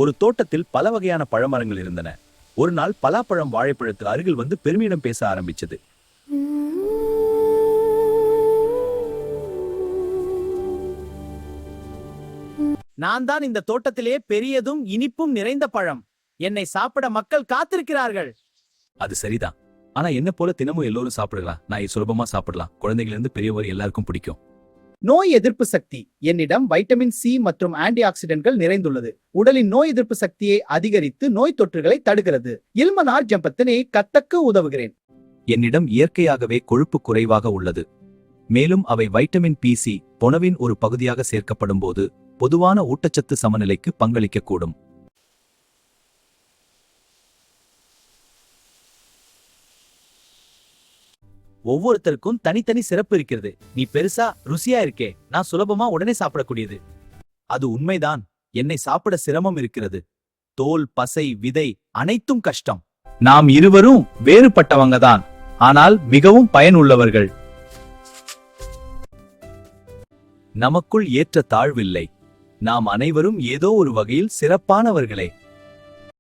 ஒரு தோட்டத்தில் பல வகையான பழமரங்கள் இருந்தன. ஒரு நாள் பலாப்பழம் வாழைப்பழத்து அருகில் வந்து பெருமையிடம் பேச ஆரம்பிச்சது. நான் தான் இந்த தோட்டத்திலே பெரியதும் இனிப்பும் நிறைந்த பழம். என்னை சாப்பிட மக்கள் காத்திருக்கிறார்கள். அது சரிதான். ஆனா என்ன போல தினமும் எல்லோரும் சாப்பிடலாம். நான் சுலபமா சாப்பிடலாம். குழந்தைகள் இருந்து பெரியவர் எல்லாருக்கும் பிடிக்கும். நோய் எதிர்ப்பு சக்தி. என்னிடம் வைட்டமின் சி மற்றும் ஆன்டி ஆக்சிடென்ட்கள் நிறைந்துள்ளது. உடலின் நோய் எதிர்ப்பு சக்தியை அதிகரித்து நோய் தொற்றுகளை தடுக்கிறது. இல்மனார் ஜம்பத்தினை கத்தக்கு உதவுகிறேன். என்னிடம் இயற்கையாகவே கொழுப்பு குறைவாக உள்ளது. மேலும் அவை வைட்டமின் பி பொனவின் ஒரு பகுதியாக சேர்க்கப்படும் போது பொதுவான ஊட்டச்சத்து சமநிலைக்கு பங்களிக்கக்கூடும். ஒவ்வொருத்தருக்கும் தனித்தனி சிறப்பு இருக்கிறது. நீ பெருசா ருசியா இருக்கே, நான் சுலபமா உடனே சாப்பிடக்கூடியது. அது உண்மைதான். என்னை சாப்பிட சிரமம் இருக்கிறது. தோல், பசை, விதை அனைத்தும் கஷ்டம். நாம் இருவரும் வேறுபட்டவங்கதான், ஆனால் மிகவும் பயனுள்ளவர்கள். நமக்குள் ஏற்ற தாழ்வில்லை. நாம் அனைவரும் ஏதோ ஒரு வகையில் சிறப்பானவர்களே.